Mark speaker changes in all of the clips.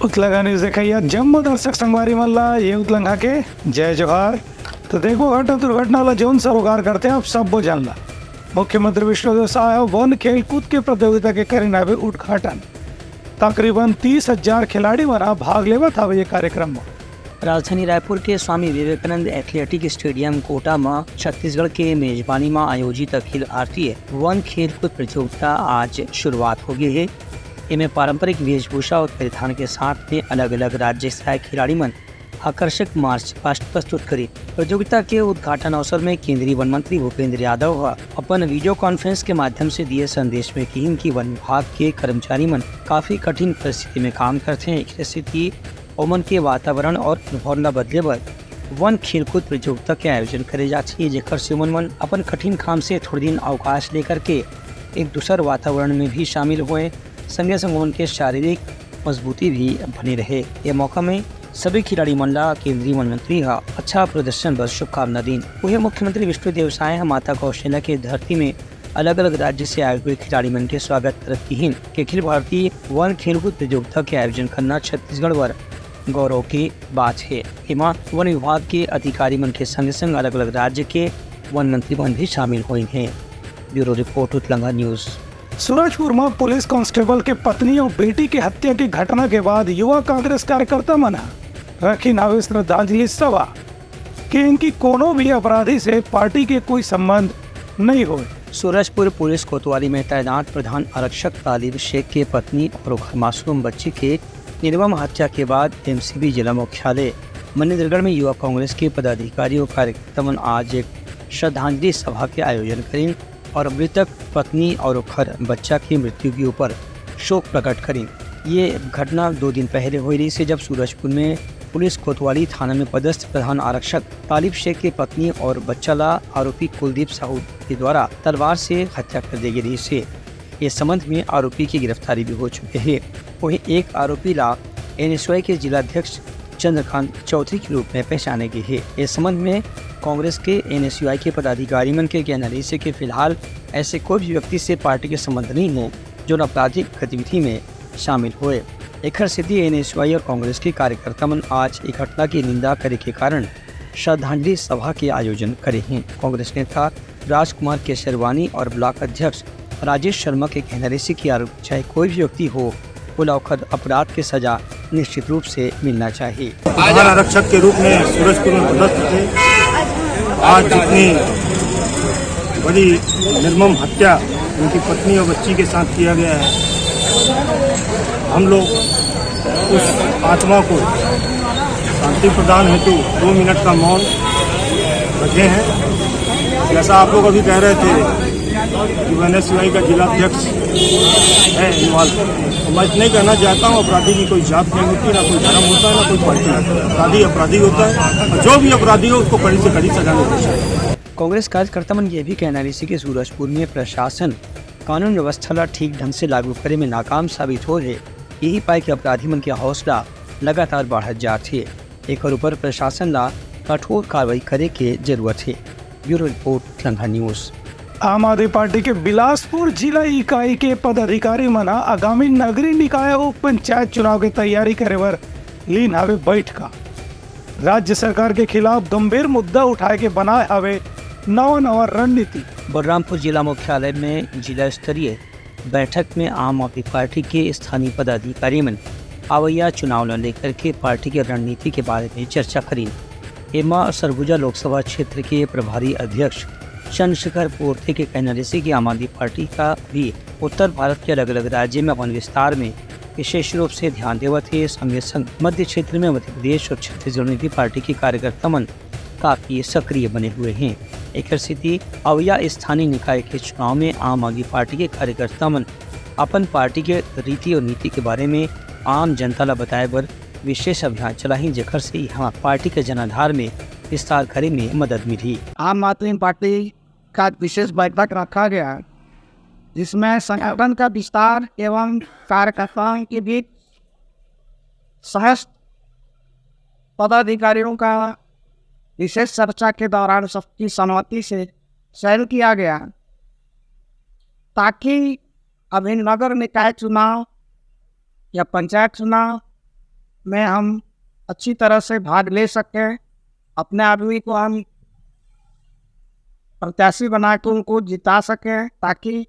Speaker 1: उतलंगा से खैया जम्मू दर्शक संगवारी मल्ला ये उतलंगा के जय जोहार। तो देखो घटना दुर्घटना ला जौन सरोकार करते हैं आप सब वो जानला। मुख्यमंत्री विष्णुदेव साय वन खेल कूद के प्रतियोगिता के करीना भी उद्घाटन। तकरीबन 30,000 खिलाड़ी मना भाग लेवा था ये कार्यक्रम में।
Speaker 2: राजधानी रायपुर के स्वामी विवेकानंद एथलेटिक स्टेडियम कोटा में छत्तीसगढ़ के मेजबानी में आयोजित अखिल भारतीय वन खेलकूद प्रतियोगिता आज शुरुआत हो गई है। इनमें पारंपरिक वेशभूषा और परिधान के साथ में अलग अलग राज्य से खिलाड़ी मन आकर्षक मार्च पास्ट प्रस्तुत करी। प्रतियोगिता के उद्घाटन अवसर में केंद्रीय वन मंत्री भूपेंद्र यादव अपन वीडियो कॉन्फ्रेंस के माध्यम से दिए संदेश में कही कि वन विभाग के कर्मचारी मन काफी कठिन परिस्थिति में काम करते हैं। एक स्थिति ओमन के वातावरण और अनुभव न बदले पर वन खेलकूद प्रतियोगिता के आयोजन करे जाती है, जेकर से मन अपन कठिन काम से थोड़े दिन अवकाश लेकर के एक दूसर वातावरण में भी शामिल हुए, संगे संग उनके शारीरिक मजबूती भी बनी रहे। ये मौका में सभी खिलाड़ी मंडला केंद्रीय वन मंत्री अच्छा प्रदर्शन पर शुभकामना दी। वही मुख्यमंत्री विष्णुदेव साय माता कौशल्या के धरती में अलग अलग राज्य से आए हुए खिलाड़ी मन के स्वागत करती के अखिल भारतीय वन खेलकूद प्रतियोगिता के आयोजन करना छत्तीसगढ़ पर गौरव की बात है। हिमा वन विभाग के अधिकारी मन के संग संग अलग अलग राज्य के वन मंत्री मन भी शामिल हुए हैं। ब्यूरो रिपोर्ट उतलंगा न्यूज।
Speaker 1: सूरजपुर में पुलिस कांस्टेबल के पत्नी और बेटी की हत्या की घटना के बाद युवा कांग्रेस कार्यकर्ता मना रखी नावे श्रद्धांजलि सभा कि इनकी कोनो भी अपराधी से पार्टी के कोई संबंध नहीं हो।
Speaker 2: सूरजपुर पुलिस कोतवाली में तैनात प्रधान आरक्षक तालिब शेख के पत्नी और मासूम बच्ची के निर्मम हत्या के बाद एमसीबी जिला मुख्यालय मनेन्द्रगढ़ में युवा कांग्रेस के पदाधिकारी और कार्यकर्ता आज एक श्रद्धांजलि सभा के आयोजन करें और मृतक पत्नी और खर बच्चा की मृत्यु के ऊपर शोक प्रकट करें। ये घटना 2 दिन पहले हुई रही से जब सूरजपुर में पुलिस कोतवाली थाना में पदस्थ प्रधान आरक्षक तालिब शेख की पत्नी और बच्चा ला आरोपी कुलदीप साहू के द्वारा तलवार से हत्या कर दी गई से इस संबंध में आरोपी की गिरफ्तारी भी हो चुकी है। वहीं एक आरोपी ला एनएसयूआई के जिलाध्यक्ष चंद्रकांत चौधरी के रूप में पहचाने गए है। इस संबंध में कांग्रेस के एनएसयूआई के पदाधिकारी मन के कहना से कि फिलहाल ऐसे कोई भी व्यक्ति से पार्टी के संबंध नहीं है जो आपराधिक गतिविधि में शामिल हुए। एक स्थिति एनएसयूआई और कांग्रेस के कार्यकर्ता मन आज एक घटना की निंदा करे के कारण श्रद्धांजलि सभा के आयोजन करे हैं। कांग्रेस नेता राजकुमार केसरवानी और ब्लॉक अध्यक्ष राजेश शर्मा के कहने से कि आरोप चाहे कोई भी व्यक्ति हो पुलावखद अपराध की सजा निश्चित रूप से मिलना चाहिए।
Speaker 3: प्रधान आरक्षक के रूप में सूरजपुर में पदस्थ थे। आज जितनी बड़ी निर्मम हत्या उनकी पत्नी और बच्ची के साथ किया गया है, हम लोग उस आत्मा को शांति प्रदान हेतु 2 मिनट का मौन रखे हैं। जैसा आप लोग अभी कह रहे थे कि एनएसयूआई का जिलाध्यक्ष है इन्वॉल्व, तो मैं इतना ही कहना चाहता हूँ, अपराधी की कोई जात नहीं होती, ना कोई धर्म होता है, ना कोई पार्टी होता है। अपराधी अपराधी होता है और जो भी अपराधी हो उसको कड़ी से कड़ी सजा मिलनी चाहिए।
Speaker 2: कांग्रेस कार्यकर्ता मन ये भी कहना रही कि सूरजपुर में प्रशासन कानून व्यवस्था ला ठीक ढंग से लागू करे में नाकाम साबित हो रहे, यही पाए कि अपराधी मन के हौसला लगातार बढ़त जाती है। एक और ऊपर प्रशासन ला कठोर कार्रवाई करे के जरूरत है। ब्यूरो रिपोर्ट उतलंगा न्यूज।
Speaker 1: आम आदमी पार्टी के बिलासपुर जिला इकाई के पदाधिकारी मना आगामी नगरीय निकाय उप पंचायत चुनाव की तैयारी करे बर लीन हवे बैठका। राज्य सरकार के खिलाफ गंभीर मुद्दा उठाए के बनाए हवे नवा रणनीति।
Speaker 2: बलरामपुर जिला मुख्यालय में जिला स्तरीय बैठक में आम आदमी पार्टी के स्थानीय पदाधिकारी मन आवैया चुनाव न लेकर के पार्टी की रणनीति के बारे में चर्चा करी। एमा सरगुजा लोकसभा क्षेत्र के प्रभारी अध्यक्ष चंद्रशेखर पोर्थे के कहने से कि आम आदमी पार्टी का भी उत्तर भारत के अलग अलग राज्य में अपन विस्तार में विशेष रूप से ध्यान देवत है। संगे संग मध्य क्षेत्र में मध्य प्रदेश और छत्तीसगढ़ में भी पार्टी के कार्यकर्ता मन काफी सक्रिय बने हुए हैं। एक स्थिति अवैया स्थानीय निकाय के चुनाव में आम आदमी पार्टी के कार्यकर्ता मन अपन पार्टी के रीति और नीति के बारे में आम जनता ला बताए बर विशेष अभियान चलाई, जेकर से यहाँ पार्टी के जनाधार में विस्तार करे में मदद मिली।
Speaker 4: आम आदमी पार्टी का विशेष बैठक रखा गया जिसमें संगठन का विस्तार एवं कार्यकर्ताओं के बीच सहस्त्र पदाधिकारियों का विशेष चर्चा के दौरान सबकी सहमति से चयन किया गया ताकि अभी नगर निकाय चुनाव या पंचायत चुनाव में हम अच्छी तरह से भाग ले सकें, अपने आदमी को हम प्रत्याशी बना के उनको जिता सकें, ताकि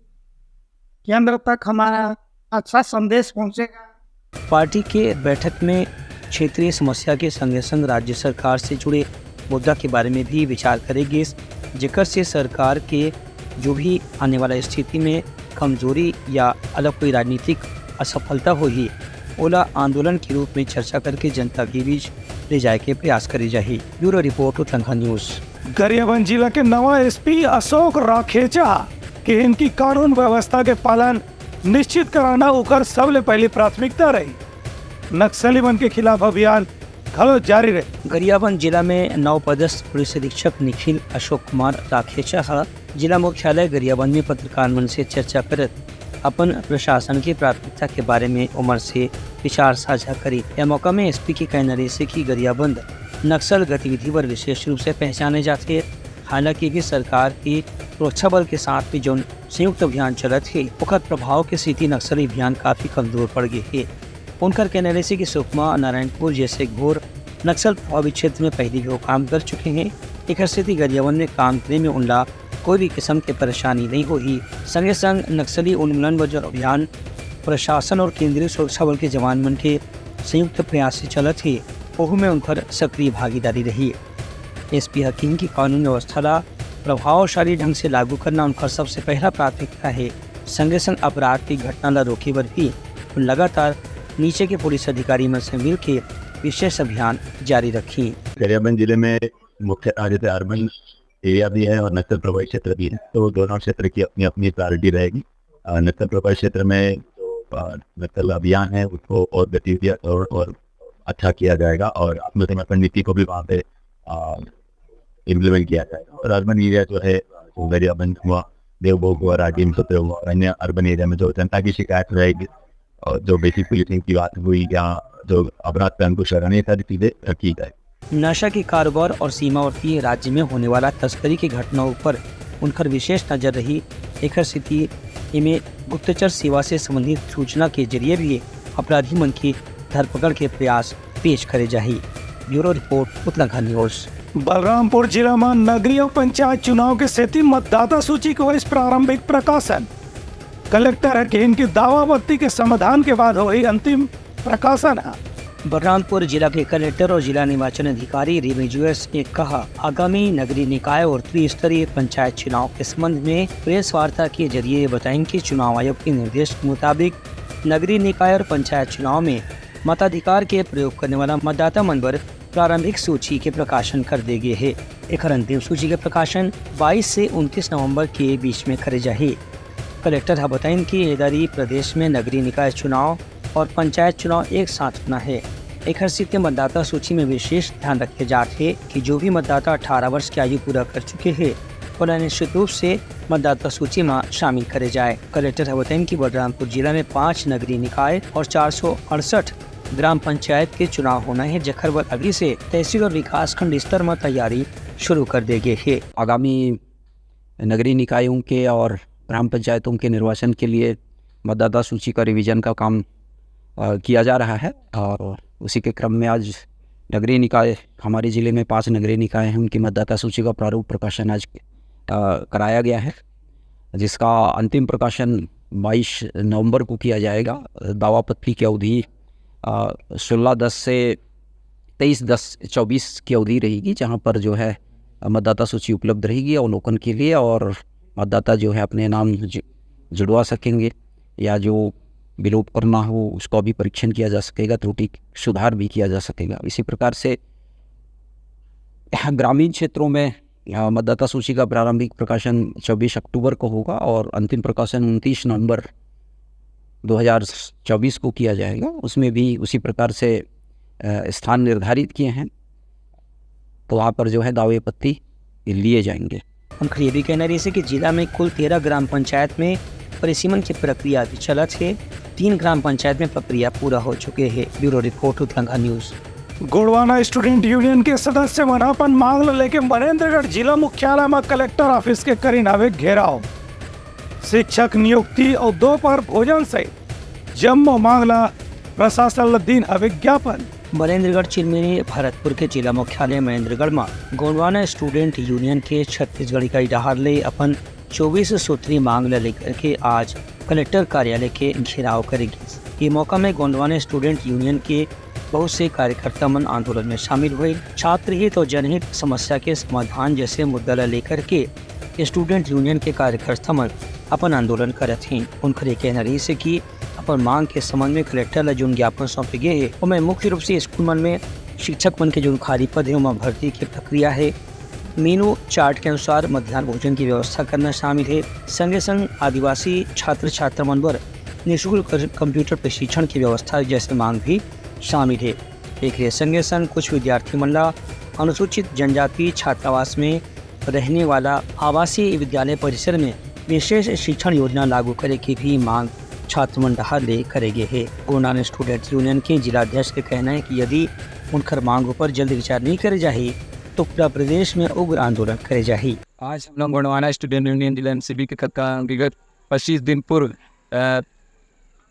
Speaker 4: केंद्र तक हमारा अच्छा संदेश पहुंचेगा।
Speaker 2: पार्टी के बैठक में क्षेत्रीय समस्या के संग संग राज्य सरकार से जुड़े मुद्दा के बारे में भी विचार करेगी, जेकर से सरकार के जो भी आने वाला स्थिति में कमजोरी या अलग कोई राजनीतिक असफलता होगी, ओला आंदोलन के रूप में चर्चा करके जनता के बीच ले जाए के प्रयास करी जाही। Bureau report Uttarakhand news.
Speaker 1: Gariaband जिला के नवा एसपी अशोक राखेचा कि इनकी कानून व्यवस्था के पालन निश्चित कराना उकर सबले पहली प्राथमिकता रही। नक्सली मन के खिलाफ अभियान खलो जारी रहे।
Speaker 2: गरियाबंद जिला में नवपदस्थ पुलिस अधीक्षक निखिल अशोक कुमार राखेचा जिला मुख्यालय गरियाबंद में पत्रकार मन से चर्चा करत अपन प्रशासन की प्राथमिकता के बारे में उमर से विचार साझा करी। यह मौका में एसपी की कहना रही से कि गरियाबंद नक्सल गतिविधि पर विशेष रूप से पहचाने जाते। हालांकि भी सरकार की सुरक्षा बल के साथ भी जो संयुक्त अभियान चलत है, ओकर प्रभाव के स्थिति नक्सली अभियान काफी कमजोर पड़ गई है। उनका कहना रही से कि सुकमा नारायणपुर जैसे घोर नक्सल प्रभावित क्षेत्र में पहले भी वो काम कर चुके हैं। एक स्थिति गरियाबंद में काम करने में उनला कोई भी किस्म की परेशानी नहीं हुई। संगे संग नक्सली उन्मूलन व अभियान प्रशासन और केंद्रीय सुरक्षा बल के जवान मन के संयुक्त प्रयास से चलत है, ओहू में उनकर सक्रिय भागीदारी रही। एसपी हकीम की कानून व्यवस्था ला प्रभावशाली ढंग से लागू करना उनका सबसे पहला प्राथमिकता है। संगे संग अपराध की घटना ला रोके पर भी लगातार नीचे के पुलिस अधिकारी मन से मिल के विशेष अभियान जारी रखी।
Speaker 5: गरियाबंद जिले में मुख्य जैसे अर्बन एरिया भी है और नक्सल प्रभावित क्षेत्र भी है, तो दोनों क्षेत्र की अपनी अपनी प्रायोरिटी रहेगी। नक्सल प्रभावित क्षेत्र में जो नक्सल अभियान है उसको और गतिविधियाँ और अच्छा किया जाएगा और आत्मसमर्पण नीति को भी वहाँ पे इम्प्लीमेंट किया जाएगा। और अर्बन एरिया जो है तो गरियाबंद हुआ, देवभोग हुआ, राजीव सत्र हुआ और अन्य अर्बन एरिया में जो जनता की शिकायत रहेगी और जो बेसिक पुलिसिंग की बात हुई या जो अपराध पे अंकुश लगाने सारी चीज़ें रखी जाए।
Speaker 2: नशा के कारोबार और सीमावर्ती राज्य में होने वाला तस्करी की घटनाओं पर उनकर विशेष नजर रही। एक स्थिति में गुप्तचर सेवा से संबंधित सूचना के जरिए भी अपराधी मन की धरपकड़ के प्रयास पेश करे जाही। Bureau report Uttarakhand news.
Speaker 1: Balrampur जिला में नगरीय पंचायत चुनाव के सेती मतदाता सूची को इस प्रारंभिक प्रकाशन। कलेक्टर है कि इनकी दावापत्ति के समाधान के बाद हुई अंतिम प्रकाशन है।
Speaker 2: बलरामपुर जिला के कलेक्टर और जिला निर्वाचन अधिकारी रिमिजुएस ने कहा, आगामी नगरीय निकाय और त्रिस्तरीय पंचायत चुनाव के संबंध में प्रेस वार्ता के जरिए बताएं कि चुनाव आयोग के निर्देश के मुताबिक नगरीय निकाय और पंचायत चुनाव में मताधिकार के प्रयोग करने वाला मतदाता मन पर प्रारंभिक सूची के प्रकाशन कर दे गए है। एक अंतिम सूची के प्रकाशन 22 से 29 नवंबर के बीच में करे जाए। कलेक्टर हा बताएं कि इधरी प्रदेश में नगरीय निकाय चुनाव और पंचायत चुनाव एक साथ होना है। एक स्थिति मतदाता सूची में विशेष ध्यान रखे जाते हैं कि जो भी मतदाता 18 वर्ष की आयु पूरा कर चुके हैं उन्हें निश्चित रूप से मतदाता सूची में शामिल करे जाए। कलेक्टर हा बताएं कि बलरामपुर जिला में 5 नगरीय निकाय और 468 ग्राम पंचायत के चुनाव होना है, जखर वर अभी से तहसील और विकास खंड स्तर में तैयारी शुरू कर दी गई है।
Speaker 6: आगामी नगरीय निकायों के और ग्राम पंचायतों के निर्वाचन के लिए मतदाता सूची का रिवीजन का काम किया जा रहा है और उसी के क्रम में आज नगरीय निकाय हमारे ज़िले में 5 नगरीय निकाय हैं, उनकी मतदाता सूची का प्रारूप प्रकाशन आज कराया गया है, जिसका अंतिम प्रकाशन 22 नवंबर को किया जाएगा। दावापत्ती की अवधि 16/10 से 23/10/24 की अवधि रहेगी, जहां पर जो है मतदाता सूची उपलब्ध रहेगी अवलोकन के लिए और मतदाता जो है अपने नाम जुड़वा सकेंगे या जो विलोप करना हो उसका भी परीक्षण किया जा सकेगा, त्रुटि सुधार भी किया जा सकेगा। इसी प्रकार से ग्रामीण क्षेत्रों में मतदाता सूची का प्रारंभिक प्रकाशन 24 अक्टूबर को होगा और अंतिम प्रकाशन 29 नवंबर 2024 को किया जाएगा। उसमें भी उसी प्रकार से स्थान निर्धारित किए हैं, तो वहाँ पर जो है दावे पत्ती लिए जाएंगे।
Speaker 2: उनका ये भी कहना रही है कि जिला में कुल 13 ग्राम पंचायत में परिसीमन की प्रक्रिया भी चलत है। 3 ग्राम पंचायत में प्रक्रिया पूरा हो चुके हैं। Bureau report Uttarakhand news.
Speaker 1: Gondwana student union के सदस्य मनापन मांग लेके मनेन्द्रगढ़ जिला मुख्यालय में कलेक्टर ऑफिस के करीन आवे घेराव। शिक्षक नियुक्ति और दोपहर भोजन से जम्मो मांगला प्रशासन दिन विज्ञापन।
Speaker 2: महेंद्रगढ़ चिरमिरी भरतपुर के जिला मुख्यालय महेंद्रगढ़ में गोंडवाना स्टूडेंट यूनियन के छत्तीसगढ़ इकाई डहार ले अपन 24 सूत्री मांग ले लेकर के आज कलेक्टर कार्यालय के घेराव करेगी। ये मौका में गोंडवाना स्टूडेंट यूनियन के बहुत से कार्यकर्ता मन आंदोलन में शामिल हुए। छात्र हित और जनहित समस्या के समाधान जैसे मुद्दा लेकर के स्टूडेंट यूनियन के कार्यकर्ता मन अपन आंदोलन करत हैं। उनके कहना रही से कि अपन मांग के संबंध में कलेक्टर ला जो ज्ञापन सौंपे गए है उनमें मुख्य रूप से स्कूल मन में शिक्षक मन के जो खाली पद है उनमें भर्ती की प्रक्रिया है, मेनू चार्ट के अनुसार मध्याह्न भोजन की व्यवस्था करना शामिल है। संगे संग आदिवासी छात्र छात्रा मन पर निःशुल्क कंप्यूटर प्रशिक्षण की व्यवस्था जैसे मांग भी शामिल है। एक संगे संग कुछ विद्यार्थी मन ला अनुसूचित जनजाति छात्रावास में रहने वाला आवासीय विद्यालय परिसर में विशेष शिक्षण योजना लागू करे की भी मांग छात्र मंडल ले करेंगे है। गोंडवाना स्टूडेंट यूनियन के जिलाध्यक्ष का कहना है कि यदि उनकर मांगों पर जल्द विचार नहीं करे जाए तो पूरा प्रदेश में उग्र आंदोलन करे जाए।
Speaker 7: आज हम लोग गोंडवाना स्टूडेंट यूनियन जिला MCB के विगत 25 दिन पूर्व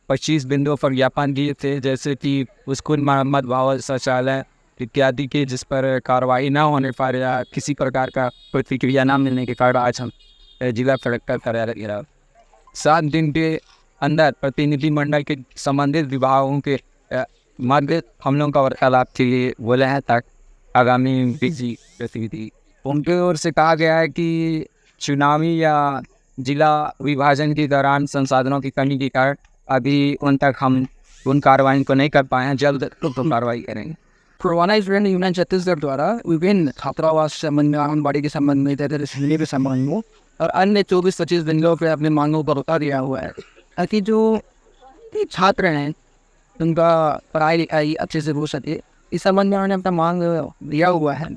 Speaker 7: 25 बिंदुओं पर ज्ञापन दिए थे, जैसे कि स्कूल मरम्मत, भवन, शौचालय इत्यादि के जिस पर कार्रवाई न होने पर या किसी प्रकार का प्रतिक्रिया न मिलने के कारण आज हम जिला कलेक्टर कार्यालय घेराव। 7 दिन के अंदर प्रतिनिधि मंडल के संबंधित विभागों के मध्य हम लोगों का वार्तालाप के लिए बोले हैं ताकि आगामी बिजी गतिविधि उनके ओर से कहा गया है कि चुनावी या जिला विभाजन के दौरान संसाधनों की कमी के कारण अभी उन तक हम उन कार्रवाई को नहीं कर पाए हैं, जल्द कार्रवाई करेंगे।
Speaker 8: गोंडवाना स्टूडेंट यूनियन छत्तीसगढ़ द्वारा विभिन्न छात्रावास संबंध में, आंगनबाड़ी के संबंध में, तहसील के संबंध में और अन्य 24-25 बिंदुओं पर अपने मांगों पर बता दिया हुआ है ताकि जो छात्र हैं उनका पढ़ाई लिखाई अच्छे से हो सके। इस संबंध में उन्होंने अपना मांग दिया हुआ है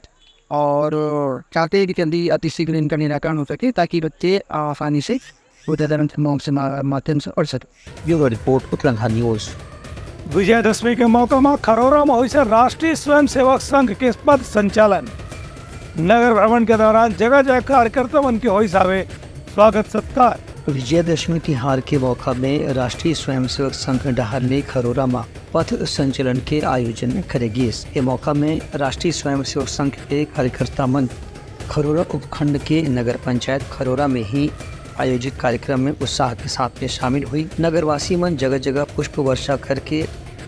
Speaker 8: और चाहते हैं कि जल्दी अतिशीघ्र इनका निराकरण हो सके ताकि बच्चे आसानी से माध्यम से पढ़ सके।
Speaker 2: Bureau report Uttarakhand news.
Speaker 1: Vijayadashami के मौके में खरोरा में हुई से राष्ट्रीय स्वयंसेवक संघ के पद संचालन। नगर भ्रमण के दौरान जगह जगह कार्यकर्ता मन के हुई सावे स्वागत सत्कार।
Speaker 2: विजयदशमी त्योहार के मौका में राष्ट्रीय स्वयंसेवक संघ डहार ने खरोरा में पथ संचलन के आयोजन करेगी। इस मौका में राष्ट्रीय स्वयंसेवक संघ के कार्यकर्ता मन खरोरा उपखंड के नगर पंचायत खरोरा में ही आयोजित कार्यक्रम में उत्साह के साथ में शामिल हुई। नगरवासी मन जगह जगह पुष्प वर्षा करके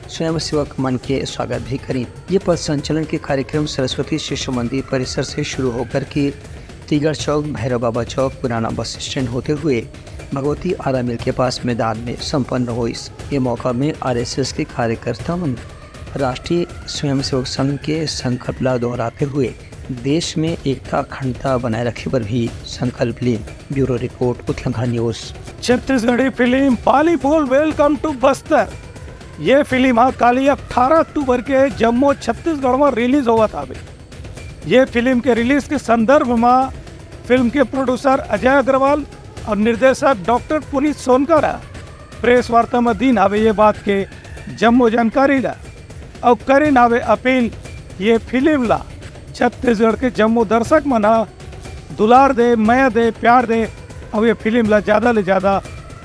Speaker 2: स्वयंसेवक मन के स्वागत भी करी। ये पथ संचलन के कार्यक्रम सरस्वती शिशु मंदिर परिसर से शुरू होकर के तिगड़ चौक, भैरव बाबा चौक, पुराना बस स्टैंड होते हुए भगवती आरा मिल के पास मैदान में संपन्न हुई। ये मौका में RSS के कार्यकर्ता मन राष्ट्रीय स्वयंसेवक संघ के संकल्प ला दोहराते हुए देश में एकता अखंडता बनाए रखे पर भी संकल्प लिए। Bureau report Uttarakhand news.
Speaker 1: Chhattisgarhi film Pali Phool welcome to Bastar. ये फिल्म कल 18 अक्टूबर के जम्मू छत्तीसगढ़ में रिलीज हुआ था। ये फिल्म के रिलीज के संदर्भ में फिल्म के प्रोड्यूसर अजय अग्रवाल और निर्देशक डॉक्टर पुनीत सोनकर प्रेस वार्ता में दिन आवे ये बात के जम्मू जानकारी ला और करे नावे अपील ये फिल्म ला छत्तीसगढ़ के जम्मू दर्शक मना दुलार दे, मया दे, प्यार दे और ये फिल्म ला ज़्यादा ले ज़्यादा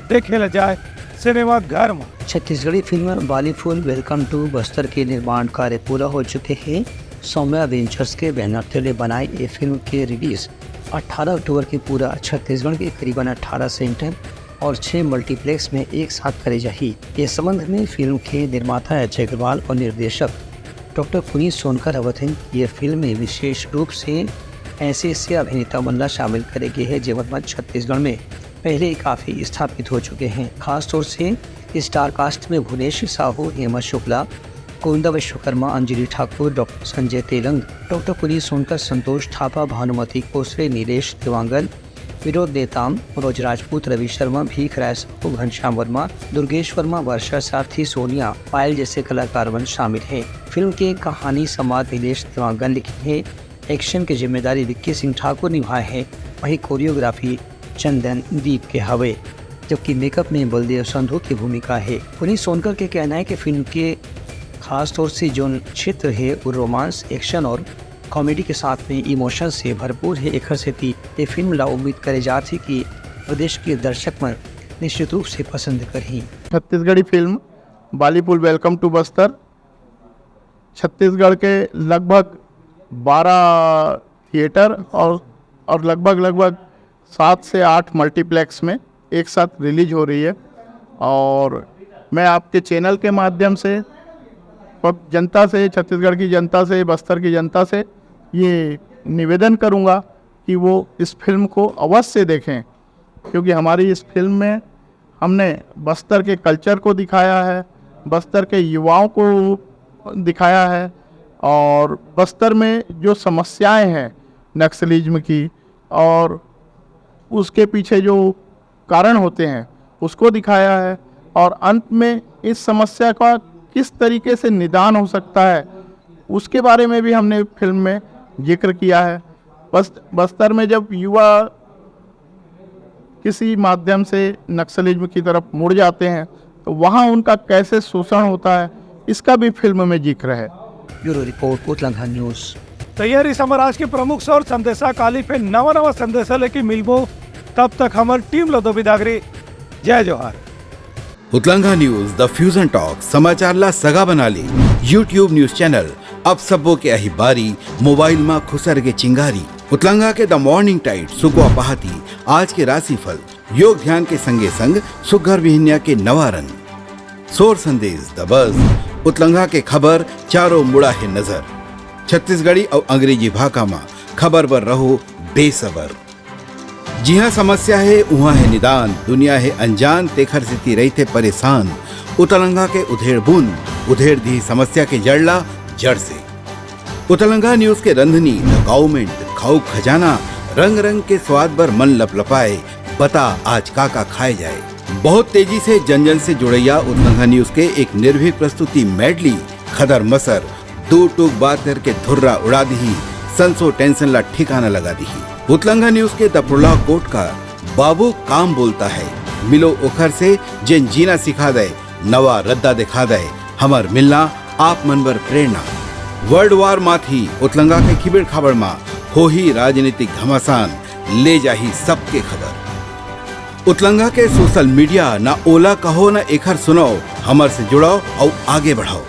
Speaker 1: देखे ला जाए सिनेमा घर में।
Speaker 2: छत्तीसगढ़ी फिल्म बाली फूल वेलकम टू बस्तर के निर्माण कार्य पूरा हो चुके हैं। सौम्या वेंचर्स के बैनर तले बनाई ये फिल्म के रिलीज 18 अक्टूबर की पूरा छत्तीसगढ़ के करीबन 18 सेंटर और 6 मल्टीप्लेक्स में एक साथ करे जाही। इस संबंध में फिल्म के निर्माता अजय अग्रवाल और निर्देशक डॉक्टर पुनीत सोनकर अवत हैं। ये फिल्म में विशेष रूप से ऐसे अभिनेता मल्ला शामिल करे गए हैं जो वर्तमान छत्तीसगढ़ में पहले ही काफ़ी स्थापित हो चुके हैं। खासतौर से स्टार कास्ट में भुवनेश साहू, हेमा शुक्ला, गोविंदा विश्वकर्मा, अंजलि ठाकुर, डॉक्टर संजय तेलंग, डॉक्टर पुनीत सोनकर, संतोष थापा, भानुमति कोसरे, नीलेश देवांगन, विनोद नेताम, मनोज राजपूत, रवि शर्मा, भीख राय साहू, घनश्याम वर्मा, दुर्गेश वर्मा, वर्षा सारथी, सोनिया, पायल जैसे कलाकार शामिल हैं। फिल्म के कहानी समाज नीलेश देवांगन लिखी है। एक्शन की जिम्मेदारी विक्की सिंह ठाकुर निभाए हैं। वहीं कोरियोग्राफी चंदन दीप के हवे, जबकि मेकअप में बलदेव संधू की भूमिका है। पुनीत सोनकर के कहना है कि फिल्म के खास तौर से जो क्षेत्र है वो रोमांस, एक्शन और कॉमेडी के साथ में इमोशन से भरपूर है। एक से ये फिल्म ला उम्मीद करे जाती कि प्रदेश के दर्शक मन निश्चित रूप से पसंद करें।
Speaker 9: छत्तीसगढ़ी फिल्म बाली फूल वेलकम टू बस्तर छत्तीसगढ़ के लगभग 12 थिएटर और लगभग 7 से 8 मल्टीप्लेक्स में एक साथ रिलीज हो रही है। और मैं आपके चैनल के माध्यम से जनता से, छत्तीसगढ़ की जनता से, बस्तर की जनता से ये निवेदन करूंगा कि वो इस फिल्म को अवश्य देखें, क्योंकि हमारी इस फिल्म में हमने बस्तर के कल्चर को दिखाया है, बस्तर के युवाओं को दिखाया है, और बस्तर में जो समस्याएं हैं नक्सलिज्म की और उसके पीछे जो कारण होते हैं उसको दिखाया है, और अंत में इस समस्या का किस तरीके से निदान हो सकता है उसके बारे में भी हमने फिल्म में जिक्र किया है। बस्तर में जब युवा किसी माध्यम से नक्सलिज्म की तरफ मुड़ जाते हैं तो वहाँ उनका कैसे शोषण होता है इसका भी फिल्म में जिक्र है।
Speaker 2: ब्यूरो रिपोर्ट उतलंघा न्यूज़।
Speaker 1: तैयारी समाराज के प्रमुख सौर संदेशा काली पे नवा संदेशा लेके मिलबो, तब तक हमारी टीम लो बिदागरी। जय जोहार।
Speaker 10: उतलंघा न्यूज द फ्यूजन टॉक समाचारला सगा बनाली यूट्यूब न्यूज चैनल अब सबो के अही बारी मोबाइल में खुसर के चिंगारी। उतलंघा के द मॉर्निंग टाइड सुगवा पहाती आज के राशिफल योग ध्यान के संगे संग सुघर विहिन्या के नवा रंग सोर संदेश द बज उतलंघा के खबर चारों मुड़ा है नजर। छत्तीसगढ़ी और अंग्रेजी भाषा में खबर पर रहो बेसबर। जी हाँ, समस्या है वहाँ है निदान, दुनिया है अनजान तेखर से रहते परेशान। उतलंघा के उधेड़ बुन उधेड़ दी समस्या के जड़ला जड़ से। उतलंघा न्यूज के रंधनी द गवर्नमेंट खाऊ खजाना रंग रंग के स्वाद पर मन लपलपाए, बता आज का खाए जाए। बहुत तेजी से जन जन से जुड़ैया उतलंघा न्यूज के एक निर्भीक प्रस्तुति मेडली खदर मसर दो टूक बात करके धुर्रा उड़ा दी, संसो टेंशन ला ठिकाना लगा दी। उतलंघा न्यूज के दपुरला कोट का बाबू काम बोलता है, मिलो ओखर से जिन जीना सिखा दे, नवा रद्दा दिखा दे, हमर मिलना आप मनबर प्रेरणा। वर्ल्ड वार माथी उतलंघा के खिबड़ खबर मा हो ही राजनीतिक घमासान, ले जाही सबके खबर। उतलंघा के सोशल मीडिया ना ओला कहो ना एखर सुनाओ, हमर से जुड़ाओ और आगे बढ़ाओ।